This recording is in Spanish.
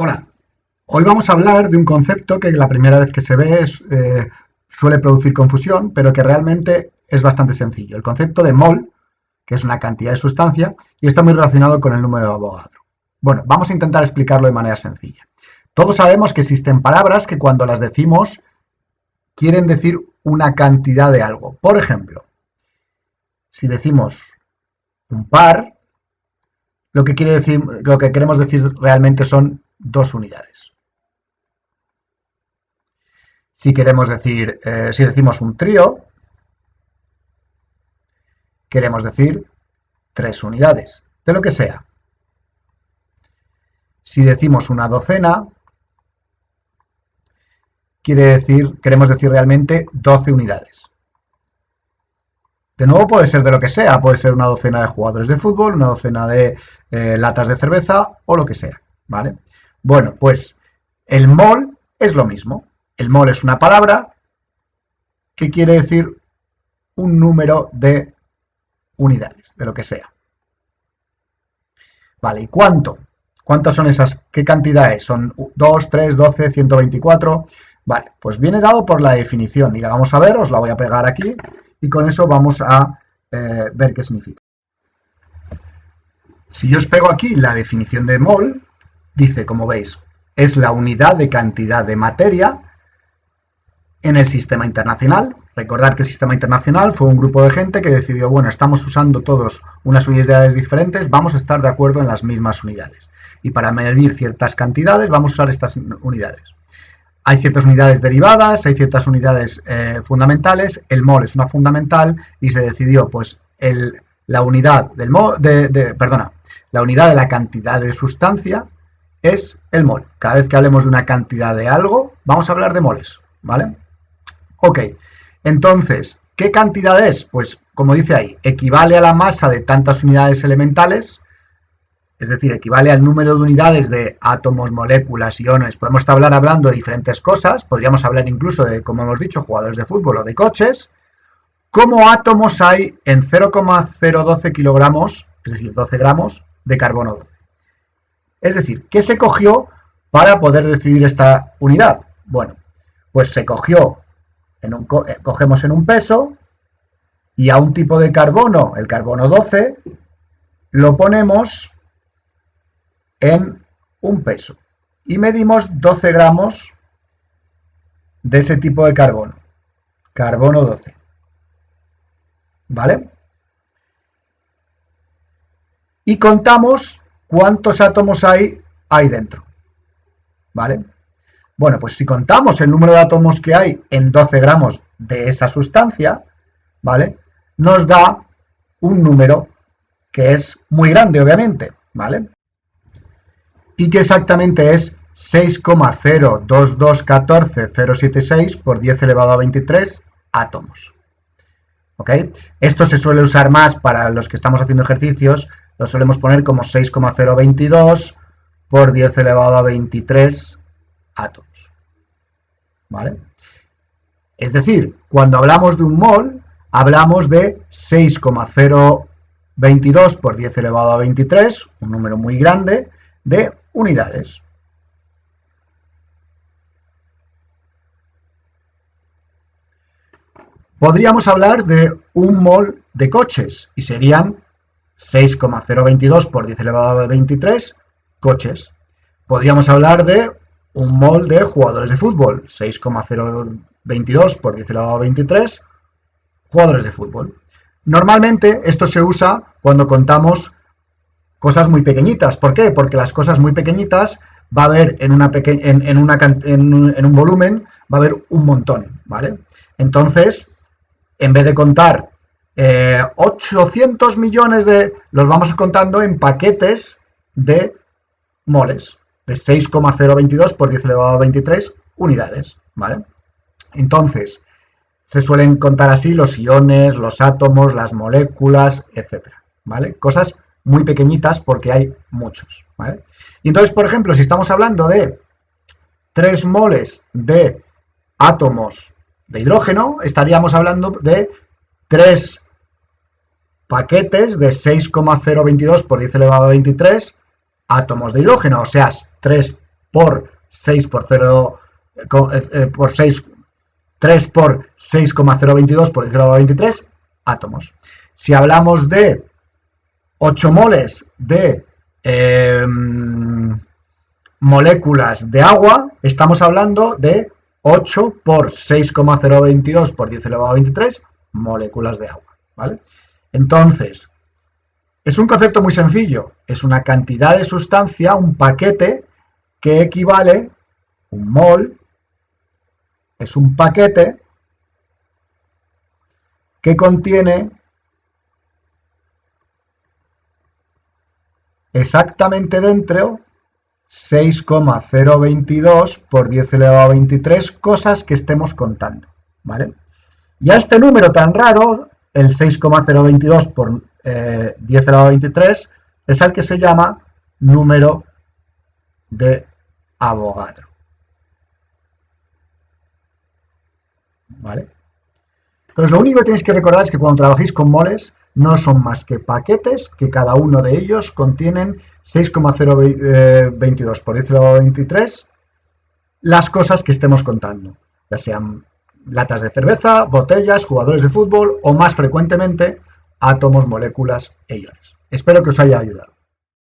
Hola, hoy vamos a hablar de un concepto que la primera vez que se ve suele producir confusión, pero que realmente es bastante sencillo. El concepto de mol, que es una cantidad de sustancia, y está muy relacionado con el número de Avogadro. Bueno, vamos a intentar explicarlo de manera sencilla. Todos sabemos que existen palabras que cuando las decimos quieren decir una cantidad de algo. Por ejemplo, si decimos un par, lo que queremos decir realmente son 2 unidades. Si decimos un trío, queremos decir 3 unidades, de lo que sea. Si decimos una docena, queremos decir realmente 12 unidades. De nuevo puede ser de lo que sea, puede ser una docena de jugadores de fútbol, una docena de latas de cerveza o lo que sea, ¿vale? Bueno, pues el mol es lo mismo. El mol es una palabra que quiere decir un número de unidades, de lo que sea. Vale, ¿y cuánto? ¿Cuántas son esas? ¿Qué cantidad es? ¿Son 2, 3, 12, 124? Vale, pues viene dado por la definición. Y la vamos a ver, os la voy a pegar aquí y con eso vamos a ver qué significa. Si yo os pego aquí la definición de mol, dice, como veis, es la unidad de cantidad de materia en el sistema internacional. Recordad que el sistema internacional fue un grupo de gente que decidió, bueno, estamos usando todos unas unidades diferentes, vamos a estar de acuerdo en las mismas unidades. Y para medir ciertas cantidades vamos a usar estas unidades. Hay ciertas unidades derivadas, hay ciertas unidades fundamentales, el mol es una fundamental y se decidió, pues, la unidad del la unidad de la cantidad de sustancia es el mol. Cada vez que hablemos de una cantidad de algo, vamos a hablar de moles, ¿vale? Ok, entonces, ¿qué cantidad es? Pues, como dice ahí, equivale a la masa de tantas unidades elementales, es decir, equivale al número de unidades de átomos, moléculas, iones. Podemos estar hablando de diferentes cosas, podríamos hablar incluso de, como hemos dicho, jugadores de fútbol o de coches. ¿Cómo átomos hay en 0,012 kilogramos, es decir, 12 gramos de carbono 12? Es decir, ¿qué se cogió para poder decidir esta unidad? Bueno, pues se cogió, cogemos en un peso y a un tipo de carbono, el carbono 12, lo ponemos en un peso y medimos 12 gramos de ese tipo de carbono, carbono 12, ¿vale? Y contamos cuántos átomos hay dentro, ¿vale? Bueno, pues si contamos el número de átomos que hay en 12 gramos de esa sustancia, ¿vale? Nos da un número que es muy grande, obviamente, ¿vale? Y que exactamente es 6,02214076 por 10 elevado a 23 átomos. ¿Ok? Esto se suele usar más para los que estamos haciendo ejercicios, lo solemos poner como 6,022 por 10 elevado a 23 átomos. ¿Vale? Es decir, cuando hablamos de un mol, hablamos de 6,022 por 10 elevado a 23, un número muy grande, de unidades. Podríamos hablar de un mol de coches y serían 6,022 por 10 elevado a 23 coches. Podríamos hablar de un mol de jugadores de fútbol, 6,022 por 10 elevado a 23 jugadores de fútbol. Normalmente esto se usa cuando contamos cosas muy pequeñitas. ¿Por qué? Porque las cosas muy pequeñitas va a haber en un volumen, va a haber un montón, ¿vale? Entonces, en vez de contar 800 millones los vamos contando en paquetes de moles, de 6,022 por 10 elevado a 23 unidades, ¿vale? Entonces, se suelen contar así los iones, los átomos, las moléculas, etcétera, ¿vale? Cosas muy pequeñitas porque hay muchos, ¿vale? Y entonces, por ejemplo, si estamos hablando de 3 moles de átomos de hidrógeno, estaríamos hablando de 3 paquetes de 6,022 por 10 elevado a 23 átomos de hidrógeno, o sea, 3 por 6 por 0, por 6, 3 por 6,022 por 10 elevado a 23 átomos. Si hablamos de 8 moles de moléculas de agua, estamos hablando de 8 por 6,022 por 10 elevado a 23 moléculas de agua, ¿vale? Entonces, es un concepto muy sencillo, es una cantidad de sustancia, un paquete que equivale, un mol, es un paquete que contiene exactamente dentro 6,022 por 10 elevado a 23 cosas que estemos contando, ¿vale? Y a este número tan raro, el 6,022 por 10 elevado a 23, es al que se llama número de Avogadro, ¿vale? Entonces, lo único que tenéis que recordar es que cuando trabajéis con moles, no son más que paquetes que cada uno de ellos contienen 6,022 por 10 elevado a 23 las cosas que estemos contando, ya sean latas de cerveza, botellas, jugadores de fútbol o más frecuentemente átomos, moléculas e iones. Espero que os haya ayudado.